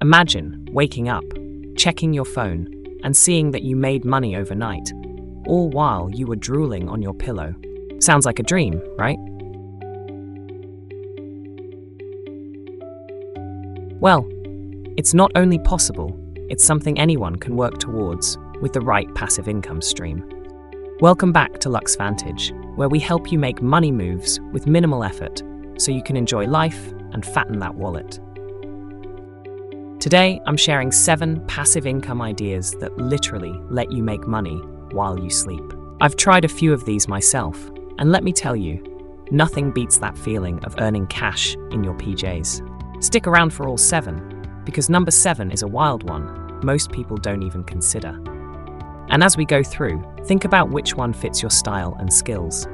Imagine waking up, checking your phone, and seeing that you made money overnight, all while you were drooling on your pillow. Sounds like a dream, right? Well, it's not only possible, it's something anyone can work towards with the right passive income stream. Welcome back to Luxevantage, where we help you make money moves with minimal effort so you can enjoy life and fatten that wallet. Today, I'm sharing 7 passive income ideas that literally let you make money while you sleep. I've tried a few of these myself, and let me tell you, nothing beats that feeling of earning cash in your PJs. Stick around for all 7, because number 7 is a wild one most people don't even consider. And as we go through, think about which one fits your style and skills.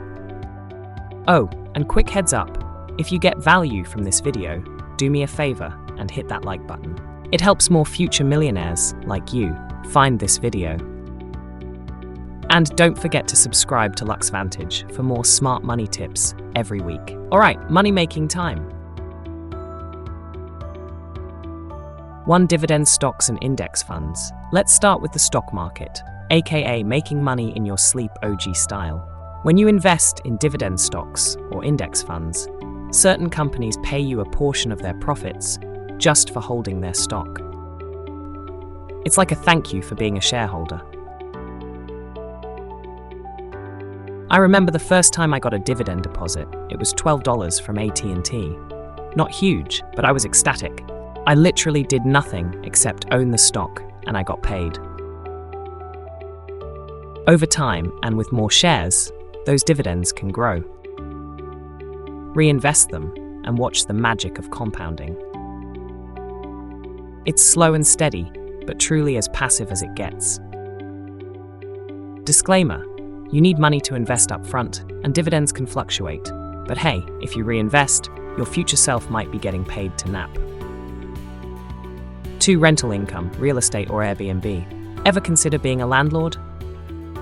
Oh, and quick heads up, if you get value from this video, do me a favor and hit that like button. It helps more future millionaires like you find this video. And don't forget to subscribe to Luxevantage for more smart money tips every week. All right, money-making time. 1. Dividend stocks and index funds. Let's start with the stock market, aka making money in your sleep OG style. When you invest in dividend stocks or index funds, certain companies pay you a portion of their profits just for holding their stock. It's like a thank you for being a shareholder. I remember the first time I got a dividend deposit. It was $12 from AT&T. Not huge, but I was ecstatic. I literally did nothing except own the stock, and I got paid. Over time, and with more shares, those dividends can grow. Reinvest them and watch the magic of compounding. It's slow and steady, but truly as passive as it gets. Disclaimer: you need money to invest up front, and dividends can fluctuate. But hey, if you reinvest, your future self might be getting paid to nap. 2. Rental income, real estate or Airbnb. Ever consider being a landlord?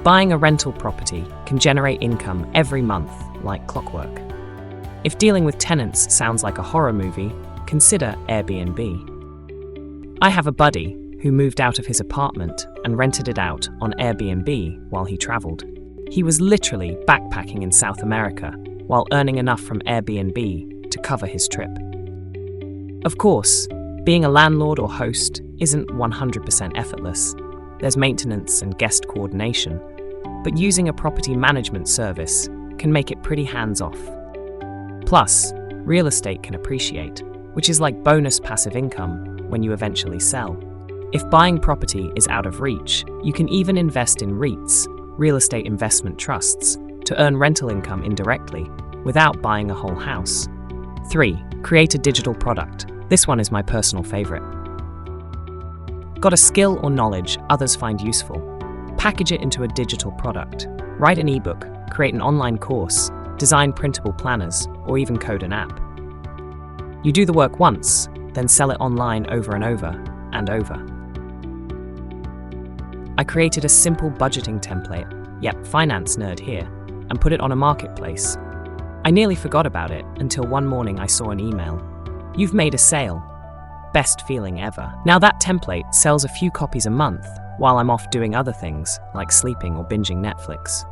Buying a rental property can generate income every month, like clockwork. If dealing with tenants sounds like a horror movie, consider Airbnb. I have a buddy who moved out of his apartment and rented it out on Airbnb while he traveled. He was literally backpacking in South America while earning enough from Airbnb to cover his trip. Of course, being a landlord or host isn't 100% effortless. There's maintenance and guest coordination, but using a property management service can make it pretty hands-off. Plus, real estate can appreciate, which is like bonus passive income when you eventually sell. If buying property is out of reach, you can even invest in REITs, real estate investment trusts, to earn rental income indirectly without buying a whole house. 3. Create a digital product. This one is my personal favorite. Got a skill or knowledge others find useful? Package it into a digital product. Write an ebook, create an online course, design printable planners, or even code an app. You do the work once, then sell it online over and over and over. I created a simple budgeting template, yep, finance nerd here, and put it on a marketplace. I nearly forgot about it until one morning I saw an email. You've made a sale. Best feeling ever. Now that template sells a few copies a month while I'm off doing other things like sleeping or binging Netflix.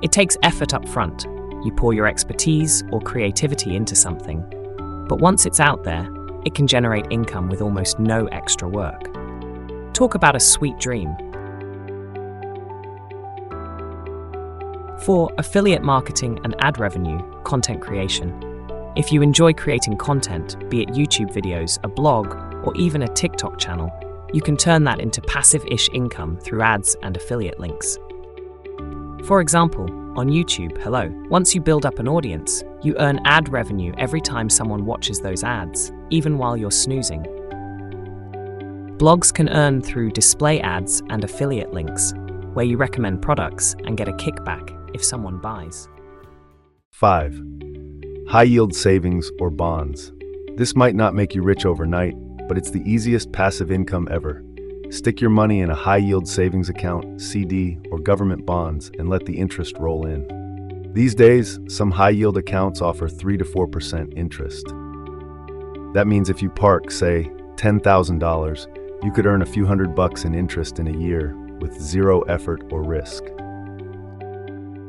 It takes effort up front. You pour your expertise or creativity into something. But once it's out there, it can generate income with almost no extra work. Talk about a sweet dream. 4. Affiliate marketing and ad revenue, content creation. If you enjoy creating content, be it YouTube videos, a blog, or even a TikTok channel, you can turn that into passive-ish income through ads and affiliate links. For example, on YouTube, once you build up an audience, you earn ad revenue every time someone watches those ads, even while you're snoozing. Blogs can earn through display ads and affiliate links, where you recommend products and get a kickback if someone buys. 5. High-yield savings or bonds. This might not make you rich overnight, but it's the easiest passive income ever. Stick your money in a high-yield savings account, CD, or government bonds and let the interest roll in. These days, some high-yield accounts offer 3 to 4% interest. That means if you park, say, $10,000, you could earn a few $100 in interest in a year with zero effort or risk.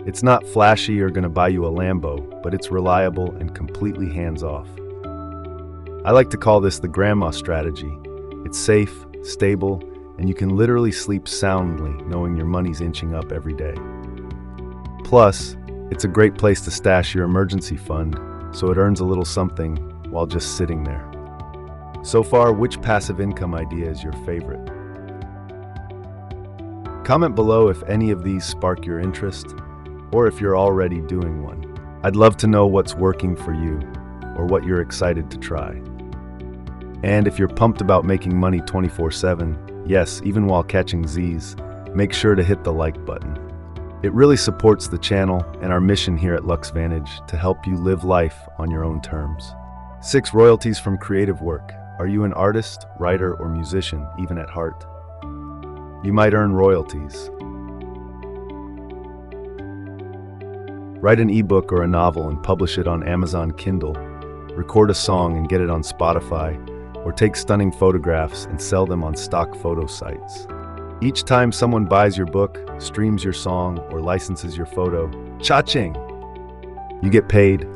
It's not flashy or going to buy you a Lambo, but it's reliable and completely hands-off. I like to call this the grandma strategy. It's safe, stable, and you can literally sleep soundly knowing your money's inching up every day. Plus, it's a great place to stash your emergency fund, so it earns a little something while just sitting there. So far, which passive income idea is your favorite? Comment below if any of these spark your interest, or if you're already doing one. I'd love to know what's working for you, or what you're excited to try. And if you're pumped about making money 24/7, yes, even while catching Z's, make sure to hit the like button. It really supports the channel and our mission here at Luxevantage to help you live life on your own terms. 6 royalties from creative work. Are you an artist, writer, or musician, even at heart? You might earn royalties. Write an ebook or a novel and publish it on Amazon Kindle. Record a song and get it on Spotify, or take stunning photographs and sell them on stock photo sites. Each time someone buys your book, streams your song, or licenses your photo, cha-ching! You get paid.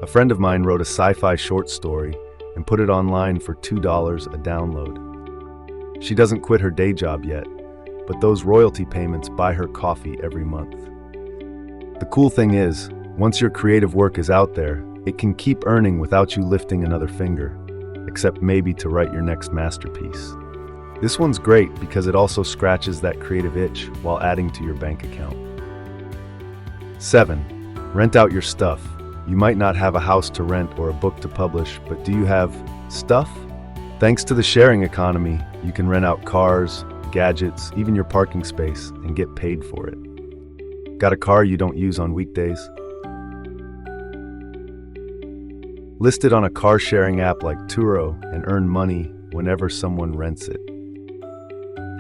A friend of mine wrote a sci-fi short story and put it online for $2 a download. She doesn't quit her day job yet, but those royalty payments buy her coffee every month. The cool thing is, once your creative work is out there, it can keep earning without you lifting another finger, except maybe to write your next masterpiece. This one's great because it also scratches that creative itch while adding to your bank account. 7. Rent out your stuff. You might not have a house to rent or a book to publish, but do you have stuff? Thanks to the sharing economy, you can rent out cars, gadgets, even your parking space, and get paid for it. Got a car you don't use on weekdays? List it on a car-sharing app like Turo and earn money whenever someone rents it.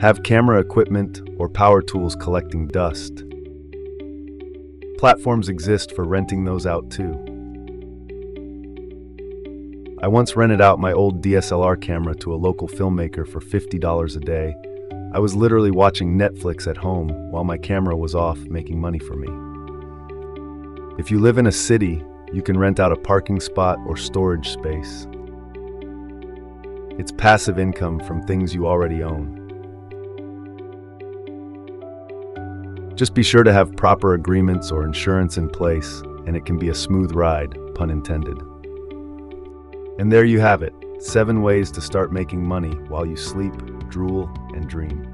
Have camera equipment or power tools collecting dust. Platforms exist for renting those out too. I once rented out my old DSLR camera to a local filmmaker for $50 a day. I was literally watching Netflix at home while my camera was off, making money for me. If you live in a city, you can rent out a parking spot or storage space. It's passive income from things you already own. Just be sure to have proper agreements or insurance in place, and it can be a smooth ride, pun intended. And there you have it, 7 ways to start making money while you sleep, drool, and dream.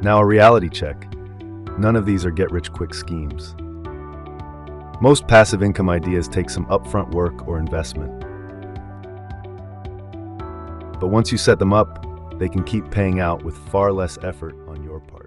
Now a reality check. None of these are get-rich-quick schemes. Most passive income ideas take some upfront work or investment. But once you set them up, they can keep paying out with far less effort on your part.